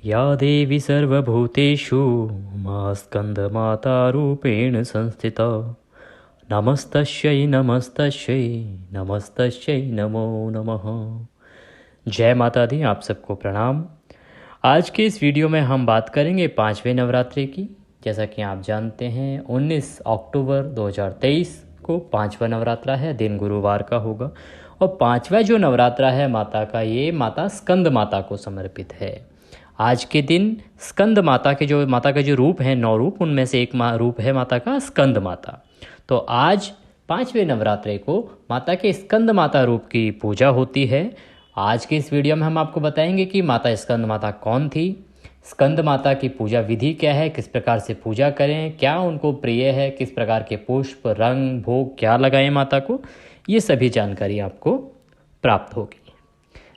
या देवी सर्वभूतेषु मा स्कन्दमातारूपेण संस्थिता नमस्तस्यै नमस्तस्यै नमस्तस्यै नमो नमः। जय माता दी। आप सबको प्रणाम। आज के इस वीडियो में हम बात करेंगे पांचवें नवरात्रि की। जैसा कि आप जानते हैं 19 अक्टूबर 2023 को पांचवा नवरात्रा है, दिन गुरुवार का होगा। और पांचवा जो नवरात्रा है माता का, ये माता स्कंद माता को समर्पित है। आज के दिन स्कंद माता का जो रूप है, 9 रूप, उनमें से एक रूप है माता का स्कंद माता। तो आज पांचवें नवरात्रे को माता के स्कंद माता रूप की पूजा होती है। आज के इस वीडियो में हम आपको बताएंगे कि माता स्कंद माता कौन थी, स्कंद माता की पूजा विधि क्या है, किस प्रकार से पूजा करें, क्या उनको प्रिय है, किस प्रकार के पुष्प, रंग, भोग क्या लगाएं माता को, ये सभी जानकारी आपको प्राप्त होगी।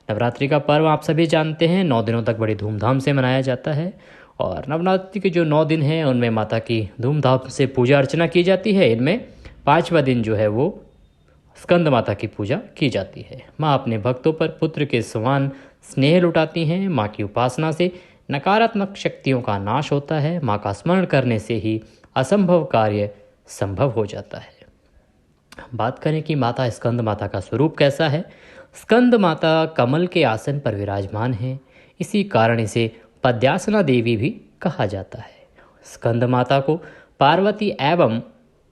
नवरात्रि का पर्व आप सभी जानते हैं 9 दिनों तक बड़ी धूमधाम से मनाया जाता है। और नवरात्रि के जो 9 दिन हैं उनमें माता की धूमधाम से पूजा अर्चना की जाती है। इनमें पांचवा दिन जो है वो स्कंद माता की पूजा की जाती है। माँ अपने भक्तों पर पुत्र के समान स्नेह लुटाती हैं। माँ की उपासना से नकारात्मक शक्तियों का नाश होता है। माँ का स्मरण करने से ही असंभव कार्य संभव हो जाता है। बात करें कि माता स्कंद माता का स्वरूप कैसा है। स्कंद माता कमल के आसन पर विराजमान है, इसी कारण इसे पद्यासना देवी भी कहा जाता है। स्कंद माता को पार्वती एवं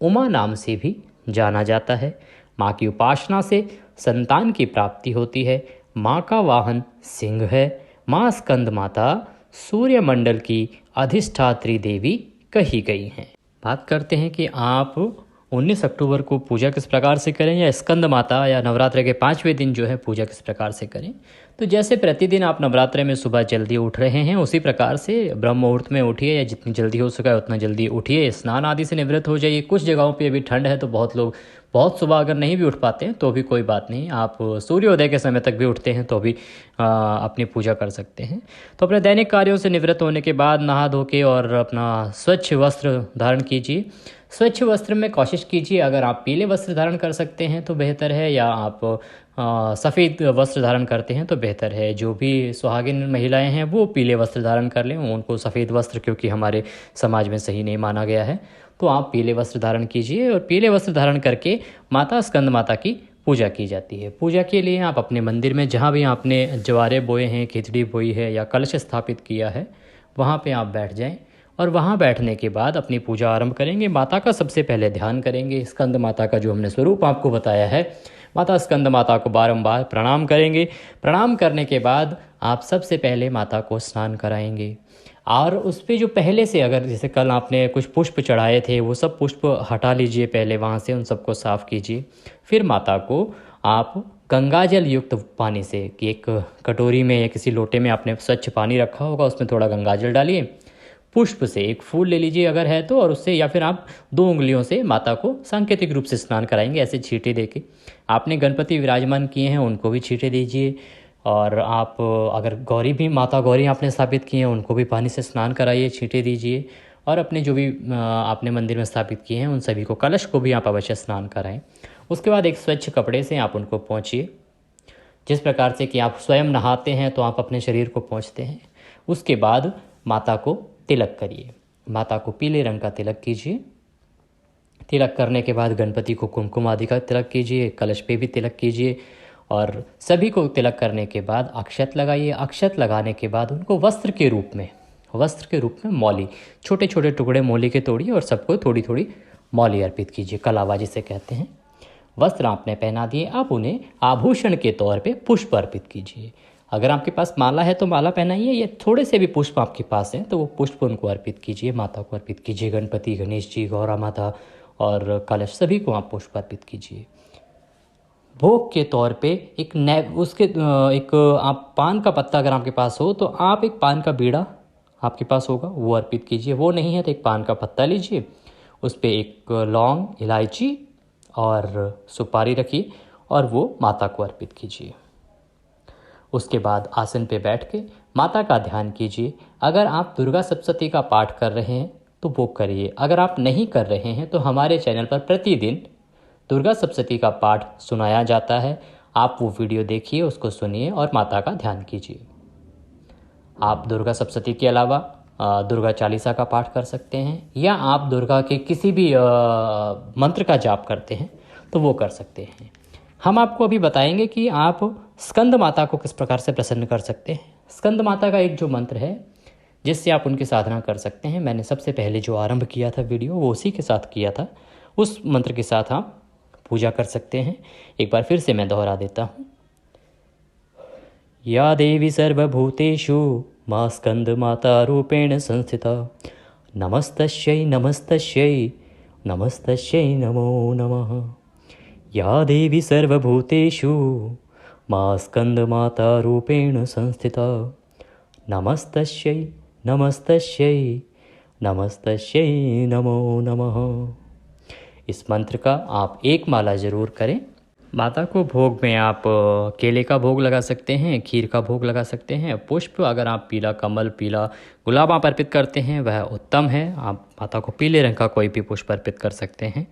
उमा नाम से भी जाना जाता है। माँ की उपासना से संतान की प्राप्ति होती है। माँ का वाहन सिंह है। माँ स्कंद माता सूर्यमंडल की अधिष्ठात्री देवी कही गई हैं। बात करते हैं कि आप 19 अक्टूबर को पूजा किस प्रकार से करें, या स्कंद माता या नवरात्र के पांचवें दिन जो है पूजा किस प्रकार से करें। तो जैसे प्रतिदिन आप नवरात्रे में सुबह जल्दी उठ रहे हैं, उसी प्रकार से ब्रह्म मुहूर्त में उठिए, या जितनी जल्दी हो सका उतना जल्दी उठिए, स्नान आदि से निवृत्त हो जाइए। कुछ जगहों पे अभी ठंड है तो बहुत लोग बहुत सुबह अगर नहीं भी उठ पाते हैं तो भी कोई बात नहीं, आप सूर्योदय के समय तक भी उठते हैं तो भी अपनी पूजा कर सकते हैं। तो अपने दैनिक कार्यों से निवृत्त होने के बाद नहा धो के और अपना स्वच्छ वस्त्र धारण कीजिए। स्वच्छ वस्त्र में कोशिश कीजिए, अगर आप पीले वस्त्र धारण कर सकते हैं तो बेहतर है, या आप सफ़ेद वस्त्र धारण करते हैं तो बेहतर है। जो भी सुहागिन महिलाएं हैं वो पीले वस्त्र धारण कर लें, उनको सफ़ेद वस्त्र क्योंकि हमारे समाज में सही नहीं माना गया है, तो आप पीले वस्त्र धारण कीजिए। और पीले वस्त्र धारण करके माता स्कंद माता की पूजा की जाती है। पूजा के लिए आप अपने मंदिर में जहाँ भी आपने ज्वारे बोए हैं, खिचड़ी बोई है या कलश स्थापित किया है, वहाँ पे आप बैठ जाएं। और वहाँ बैठने के बाद अपनी पूजा आरंभ करेंगे। माता का सबसे पहले ध्यान करेंगे। स्कंद माता का जो हमने स्वरूप आपको बताया है, माता स्कंद माता को बारंबार प्रणाम करेंगे। प्रणाम करने के बाद आप सबसे पहले माता को स्नान कराएंगे। और उस पर जो पहले से, अगर जैसे कल आपने कुछ पुष्प चढ़ाए थे, वो सब पुष्प हटा लीजिए पहले वहाँ से, उन सबको साफ़ कीजिए। फिर माता को आप गंगाजल युक्त पानी से, कि एक कटोरी में या किसी लोटे में आपने स्वच्छ पानी रखा होगा, उसमें थोड़ा गंगाजल डालिए, पुष्प से एक फूल ले लीजिए अगर है तो, और उससे, या फिर आप 2 उंगलियों से माता को सांकेतिक रूप से स्नान कराएंगे, ऐसे छींटे देके। आपने गणपति विराजमान किए हैं उनको भी छींटे दीजिए। और आप अगर गौरी भी, माता गौरी आपने स्थापित किए हैं, उनको भी पानी से स्नान कराइए, छींटे दीजिए। और अपने जो भी आपने मंदिर में स्थापित किए हैं उन सभी को, कलश को भी आप अवश्य स्नान कराएं। उसके बाद एक स्वच्छ कपड़े से आप उनको पोंछिए, जिस प्रकार से कि आप स्वयं नहाते हैं तो आप अपने शरीर को पोंछते हैं। उसके बाद माता को तिलक करिए। माता को पीले रंग का तिलक कीजिए। तिलक करने के बाद गणपति को कुमकुम आदि का तिलक कीजिए, कलश पे भी तिलक कीजिए। और सभी को तिलक करने के बाद अक्षत लगाइए। अक्षत लगाने के बाद उनको वस्त्र के रूप में मौली, छोटे छोटे टुकड़े मौली के तोड़िए और सबको थोड़ी थोड़ी मौली अर्पित कीजिए, कलावा जिसे कहते हैं। वस्त्र आपने पहना दिए, आप उन्हें आभूषण के तौर पे पुष्प अर्पित कीजिए। अगर आपके पास माला है तो माला पहनाइए, या थोड़े से भी पुष्प आपके पास हैं तो वो पुष्प उनको अर्पित कीजिए, माता को अर्पित कीजिए। गणपति, गणेश जी, गौरा माता और कलश, सभी को आप पुष्प अर्पित कीजिए। भोग के तौर पे एक आप पान का पत्ता अगर आपके पास हो तो आप एक पान का बीड़ा आपके पास होगा वो अर्पित कीजिए। वो नहीं है तो एक पान का पत्ता लीजिए, उस पर एक लौंग, इलायची और सुपारी रखिए और वो माता को अर्पित कीजिए। उसके बाद आसन पे बैठ के माता का ध्यान कीजिए। अगर आप दुर्गा सप्तशती का पाठ कर रहे हैं तो वो करिए। अगर आप नहीं कर रहे हैं तो हमारे चैनल पर प्रतिदिन दुर्गा सप्तशती का पाठ सुनाया जाता है, आप वो वीडियो देखिए, उसको सुनिए और माता का ध्यान कीजिए। आप दुर्गा सप्तशती के अलावा दुर्गा चालीसा का पाठ कर सकते हैं, या आप दुर्गा के किसी भी मंत्र का जाप करते हैं तो वो कर सकते हैं। हम आपको अभी बताएंगे कि आप स्कंद माता को किस प्रकार से प्रसन्न कर सकते हैं। स्कंद माता का एक जो मंत्र है जिससे आप उनकी साधना कर सकते हैं, मैंने सबसे पहले जो आरंभ किया था वीडियो वो उसी के साथ किया था, उस मंत्र के साथ आप पूजा कर सकते हैं। एक बार फिर से मैं दोहरा देता हूँ। या देवी सर्वभूतेषु मां स्कंद माता रूपेण संस्थिता, नमस्तस्यै नमस्तस्यै नमस्तस्यै नमो नमः। या देवी सर्वभूतेषु मां स्कंद माता रूपेण संस्थिता, नमस्तस्यै नमस्तस्यै नमस्तस्यै नमो नमः। इस मंत्र का आप एक माला ज़रूर करें। माता को भोग में आप केले का भोग लगा सकते हैं, खीर का भोग लगा सकते हैं। पुष्प अगर आप पीला कमल, पीला गुलाब आप अर्पित करते हैं वह उत्तम है। आप माता को पीले रंग का कोई भी पुष्प अर्पित कर सकते हैं।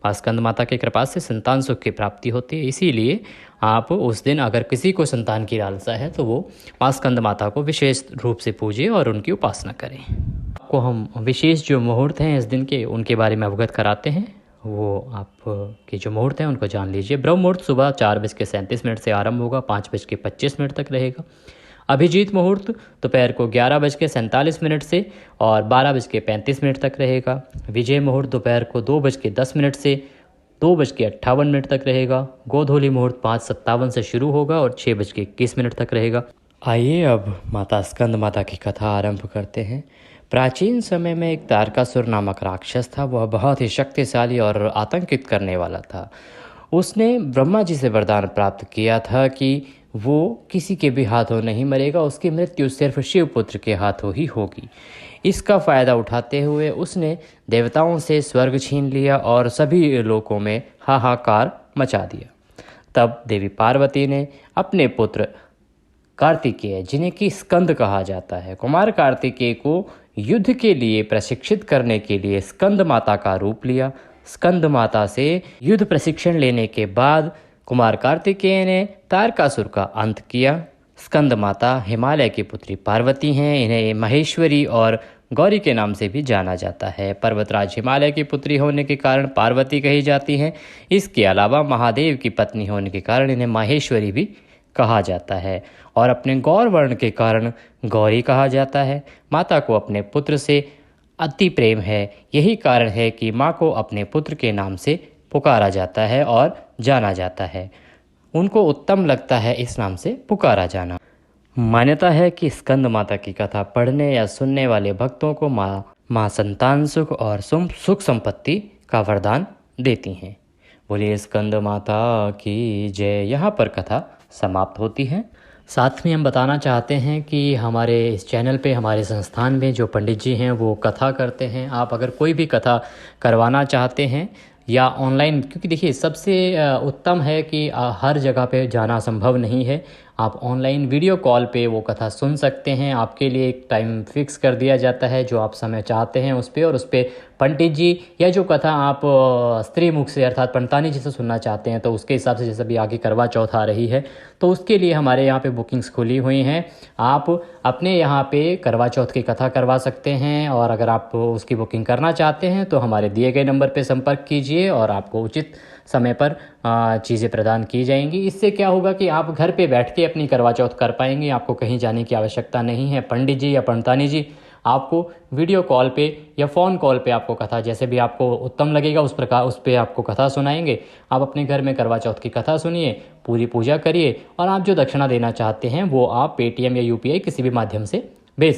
मां स्कंद माता की कृपा से संतान सुख की प्राप्ति होती है, इसीलिए आप उस दिन अगर किसी को संतान की लालसा है तो वो मां स्कंद माता को विशेष रूप से पूजिए और उनकी उपासना करें। आपको हम विशेष जो मुहूर्त हैं इस दिन के उनके बारे में अवगत कराते हैं। वो आप के जो मुहूर्त हैं उनको जान लीजिए। ब्रह्म मुहूर्त सुबह 4:37 से आरंभ होगा, 5:25 तक रहेगा। अभिजीत मुहूर्त दोपहर को 11:47 से और 12:35 तक रहेगा। विजय मुहूर्त दोपहर को 2:10 से 2:58 तक रहेगा। गोधूली मुहूर्त 5:57 से शुरू होगा और 6:21 तक रहेगा। आइए अब माता स्कंद माता की कथा आरंभ करते हैं। प्राचीन समय में एक तारकासुर नामक राक्षस था। वह बहुत ही शक्तिशाली और आतंकित करने वाला था। उसने ब्रह्मा जी से वरदान प्राप्त किया था कि वो किसी के भी हाथों नहीं मरेगा, उसकी मृत्यु सिर्फ शिवपुत्र के हाथों ही होगी। इसका फ़ायदा उठाते हुए उसने देवताओं से स्वर्ग छीन लिया और सभी लोकों में हाहाकार मचा दिया। तब देवी पार्वती ने अपने पुत्र कार्तिकेय, जिन्हें कि स्कंद कहा जाता है, कुमार कार्तिकेय को युद्ध के लिए प्रशिक्षित करने के लिए स्कंद माता का रूप लिया। स्कंद माता से युद्ध प्रशिक्षण लेने के बाद कुमार कार्तिकेय ने तारकासुर का अंत किया। स्कंद माता हिमालय की पुत्री पार्वती हैं। इन्हें महेश्वरी और गौरी के नाम से भी जाना जाता है। पर्वतराज हिमालय की पुत्री होने के कारण पार्वती कही जाती हैं। इसके अलावा महादेव की पत्नी होने के कारण इन्हें माहेश्वरी भी कहा जाता है और अपने गौर वर्ण के कारण गौरी कहा जाता है। माता को अपने पुत्र से अति प्रेम है। यही कारण है कि माँ को अपने पुत्र के नाम से पुकारा जाता है और जाना जाता है। उनको उत्तम लगता है इस नाम से पुकारा जाना। मान्यता है कि स्कंद माता की कथा पढ़ने या सुनने वाले भक्तों को माँ संतान सुख और सुख संपत्ति का वरदान देती हैं। बोलिए स्कंद माता की जय। यहाँ पर कथा समाप्त होती है। साथ में हम बताना चाहते हैं कि हमारे इस चैनल पे, हमारे संस्थान में जो पंडित जी हैं वो कथा करते हैं। आप अगर कोई भी कथा करवाना चाहते हैं या ऑनलाइन, क्योंकि देखिए सबसे उत्तम है कि हर जगह पे जाना संभव नहीं है। आप ऑनलाइन वीडियो कॉल पे वो कथा सुन सकते हैं। आपके लिए एक टाइम फिक्स कर दिया जाता है जो आप समय चाहते हैं उस पर, और उस पर पंडित जी या जो कथा आप स्त्री मुख से अर्थात पंडितानी जी से सुनना चाहते हैं तो उसके हिसाब से, जैसे भी आगे करवा चौथ आ रही है तो उसके लिए हमारे यहाँ पे बुकिंग्स खुली हुई हैं। आप अपने यहाँ पे करवा चौथ की कथा करवा सकते हैं और अगर आप उसकी बुकिंग करना चाहते हैं तो हमारे दिए गए नंबर पे संपर्क कीजिए और आपको उचित समय पर चीज़ें प्रदान की जाएंगी। इससे क्या होगा कि आप घर पे बैठ के अपनी करवा चौथ कर पाएंगे। आपको कहीं जाने की आवश्यकता नहीं है। पंडित जी या पंडितानी जी आपको वीडियो कॉल पे या फ़ोन कॉल पे आपको कथा जैसे भी आपको उत्तम लगेगा उस प्रकार उस पर आपको कथा सुनाएंगे। आप अपने घर में करवा चौथ की कथा सुनिए, पूरी पूजा करिए और आप जो दक्षिणा देना चाहते हैं वो आप पेटीएम या यूपीआई किसी भी माध्यम से